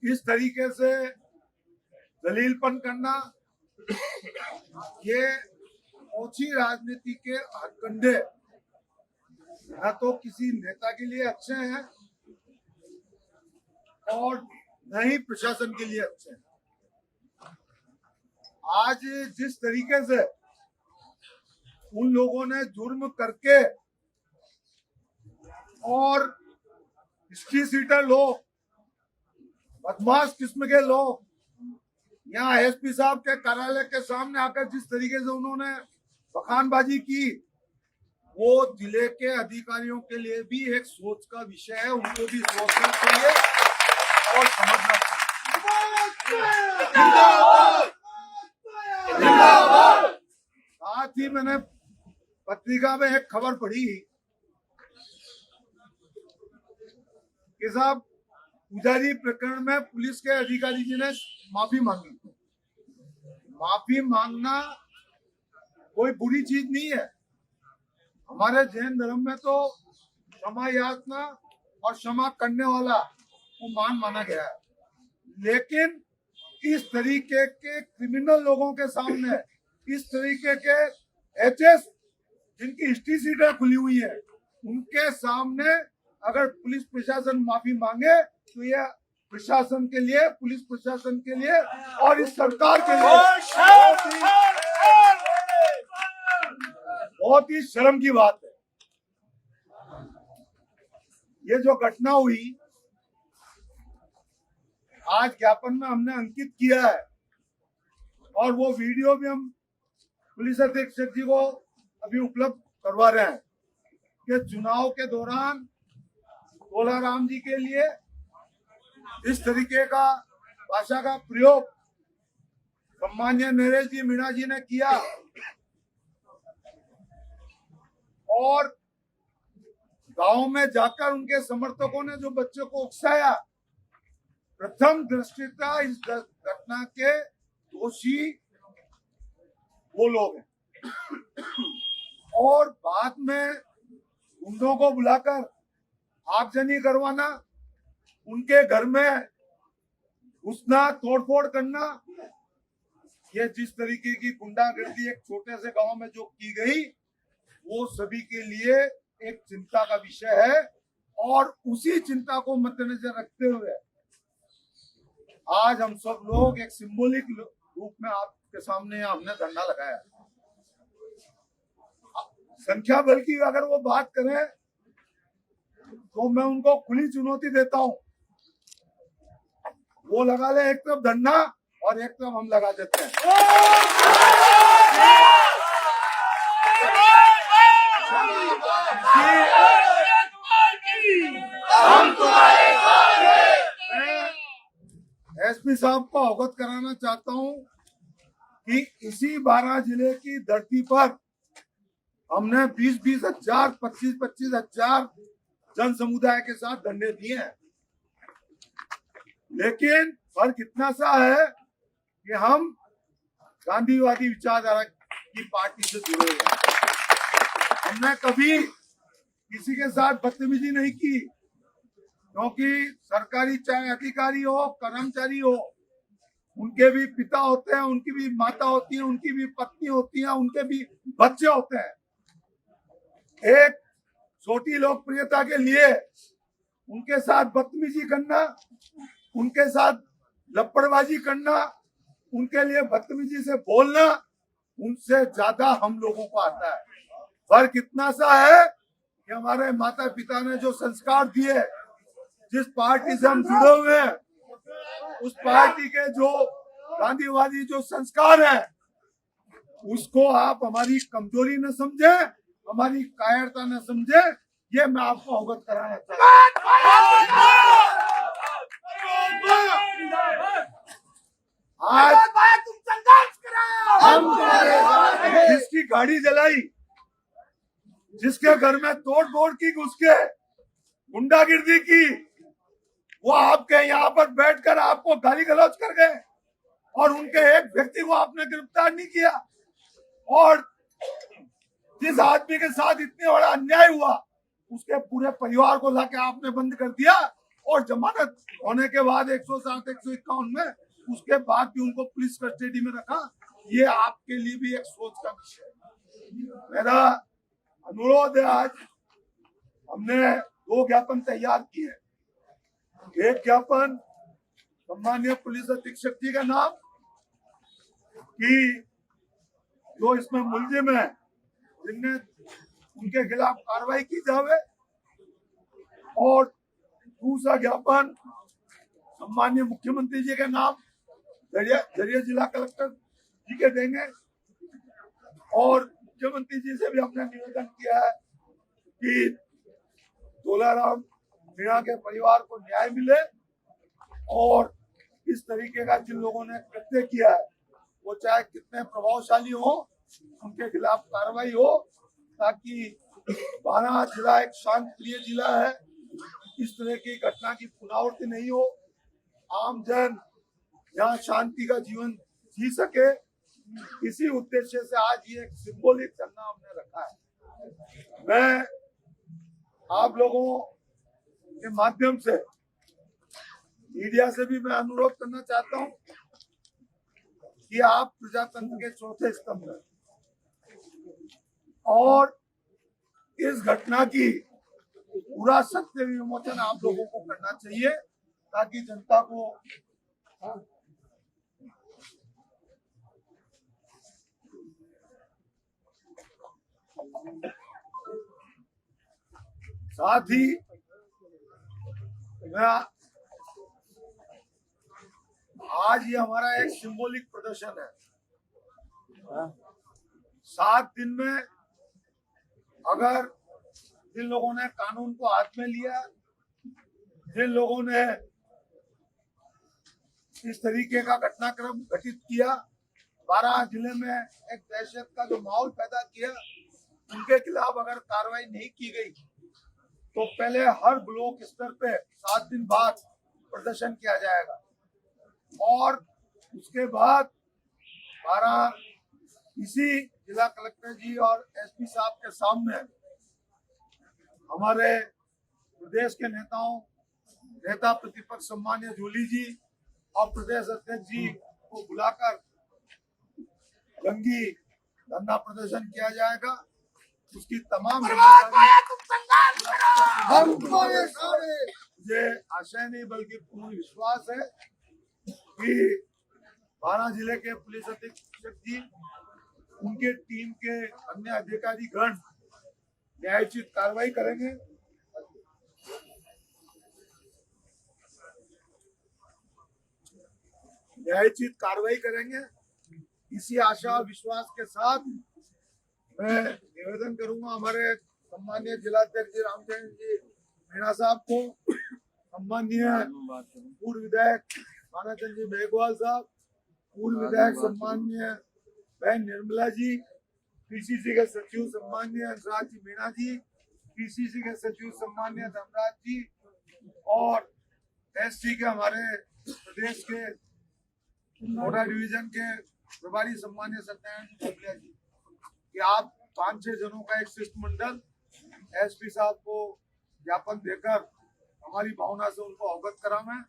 इस तरीके से दलीलपन करना ये ओछी राजनीति के हथकंडे न तो किसी नेता के लिए अच्छे हैं और न ही प्रशासन के लिए अच्छे हैं। आज जिस तरीके से उन लोगों ने जुर्म करके और हिस्ट्री सीटर लोग, बदमाश किस्म के लोग यहाँ एसपी साहब के कार्यालय के सामने आकर जिस तरीके से उन्होंने बखानबाजी की, वो जिले के अधिकारियों के लिए भी एक सोच का विषय है। उनको भी सोचना चाहिए और समझना चाहिए। साथ ही मैंने पत्रिका में एक खबर पढ़ी कि साहब पुजारी प्रकरण में पुलिस के अधिकारी जी ने माफी मांगी। माफी मांगना कोई बुरी चीज नहीं है। हमारे जैन धर्म में तो क्षमा याचना और क्षमा करने वाला को मान माना गया है, लेकिन इस तरीके के क्रिमिनल लोगों के सामने, इस तरीके के एचएस जिनकी हिस्ट्री सीटें खुली हुई है, उनके सामने अगर पुलिस प्रशासन माफी मांगे तो यह प्रशासन के लिए, पुलिस प्रशासन के लिए और इस सरकार के लिए बहुत ही शर्म की बात है। ये जो घटना हुई आज ज्ञापन में हमने अंकित किया है और वो वीडियो भी हम पुलिस अधीक्षक जी को अभी उपलब्ध करवा रहे हैं कि चुनाव के दौरान तोलाराम जी के लिए इस तरीके का भाषा का प्रयोग सम्मान्य नरेश जी मीणा जी ने किया और गांव में जाकर उनके समर्थकों ने जो बच्चों को उकसाया, प्रथम दृष्टया इस घटना के दोषी वो लोग हैं और बाद में गुंडों को बुलाकर आगजनी करवाना, उनके घर में घुसना, तोड़फोड़ करना, ये जिस तरीके की गुंडागर्दी एक छोटे से गांव में जो की गई, वो सभी के लिए एक चिंता का विषय है और उसी चिंता को मद्देनजर रखते हुए आज हम सब लोग एक सिंबॉलिक रूप में आपके सामने हमने धरना लगाया। संख्या बल की अगर वो बात करें तो मैं उनको खुली चुनौती देता हूं, वो लगा ले एक तरफ धरना और एक तरफ हम लगा देते हैं। मैं एसपी साहब को अवगत कराना चाहता हूं कि इसी 12 जिले की धरती पर हमने 20-20 हजार, 25-25 हजार जन समुदाय के साथ धरने दिए हैं, लेकिन फर्क इतना सा है कि हम गांधीवादी विचारधारा की पार्टी से जुड़े हैं। हमने कभी किसी के साथ बदतमीजी नहीं की, क्योंकि सरकारी चाहे अधिकारी हो, कर्मचारी हो, उनके भी पिता होते हैं, उनकी भी माता होती है, उनकी भी पत्नी होती है, उनके भी बच्चे होते हैं। एक छोटी लोकप्रियता के लिए उनके साथ बदतमीजी करना, उनके साथ लपड़बाजी करना, उनके लिए बदतमीजी से बोलना, उनसे ज्यादा हम लोगों को आता है। फर्क इतना सा है कि हमारे माता पिता ने जो संस्कार दिए, जिस पार्टी से हम जुड़े हुए हैं, उस पार्टी के जो गांधीवादी जो संस्कार है, उसको आप हमारी कमजोरी न समझे, हमारी कायरता न समझे, ये मैं आपको अवगत कराना चाहता हूँ। आज हम जिसकी गाड़ी जलाई, जिसके घर में तोड़ फोड़ की, घुस के गुंडागिर्दी की, वो आपके यहाँ पर बैठकर आपको गाली गलौज कर गए और उनके एक व्यक्ति को आपने गिरफ्तार नहीं किया। और जिस आदमी के साथ इतने बड़ा अन्याय हुआ, उसके पूरे परिवार को लाके आपने बंद कर दिया। और जमानत होने के बाद 160 151 में उसके बाद भी उनको पुलिस कस्टडी में रखा। ये आपके लिए भी एक सोच का विषय है। मेरा अनुरोध है, आज हमने 2 ज्ञापन तैयार किए हैं। एक ज्ञापन सम्मानीय पुलिस अधीक्षक जी का नाम कि जो इसमें मुलजिम है जिनने उनके खिलाफ कार्रवाई की जावे, और दूसरा ज्ञापन सम्मानीय मुख्यमंत्री जी के नाम जरिए जिला कलेक्टर जी के देंगे। और मुख्यमंत्री जी से भी हमने निवेदन किया है कि तोलाराम मीणा के परिवार को न्याय मिले और इस तरीके का जिन लोगों ने कृत्य किया है वो चाहे कितने प्रभावशाली हो, उनके खिलाफ कार्रवाई हो, ताकि बारां जिला एक शांत प्रिय जिला है, इस तरह की घटना की पुनरावृत्ति नहीं हो, आम जन यहाँ शांति का जीवन जी सके। इसी उद्देश्य से आज ये एक सिंबॉलिक धरना हमने रखा है। मैं आप लोगों के माध्यम से मीडिया से भी मैं अनुरोध करना चाहता हूँ कि आप प्रजातंत्र के चौथे स्तंभ हैं और इस घटना की पूरा सत्य विमोचन आप लोगों को करना चाहिए, ताकि जनता को साथ ही आज ये हमारा एक सिंबॉलिक प्रदर्शन है। 7 दिन में अगर जिन लोगों ने कानून को हाथ में लिया, जिन लोगों ने इस तरीके का घटनाक्रम घटित किया, बारां जिले में एक दहशत का जो माहौल पैदा किया, उनके खिलाफ अगर कार्रवाई नहीं की गई तो पहले हर ब्लॉक स्तर पे 7 दिन बाद प्रदर्शन किया जाएगा और उसके बाद बारां इसी जिला कलेक्टर जी और एसपी साहब के सामने हमारे प्रदेश के नेता प्रतिपक्ष सम्मानीय जोली जी और प्रदेश अध्यक्ष जी को बुलाकर रंगी धरना प्रदर्शन किया जाएगा। उसकी तमाम मुझे आशय नहीं बल्कि पूर्ण विश्वास है कि बारां जिले के पुलिस अधीक्षक जी, उनके टीम के अन्य अधिकारी गण न्यायोचित कार्रवाई करेंगे। इसी आशा विश्वास के साथ मैं निवेदन करूंगा हमारे सम्मानीय जिलाध्यक्ष जी रामचंद्र जी मीणा साहब को, सम्मानीय पूर्व विधायक मानाचंद जी मेघवाल साहब, पूर्व विधायक सम्मानीय बहन निर्मला जी, पीसीसी के सचिव सम्मानीय हंसराज जी मीणा जी, पीसीसी के सचिव सम्मानीय धर्मराज जी और एससी के हमारे प्रदेश के कोटा डिवीजन के प्रभारी सम्मानीय सत्यानंद चौधरी जी, कि आप 5-6 जनों का एक शिष्टमंडल एसपी साहब को ज्ञापन देकर हमारी भावना से उनको अवगत करावें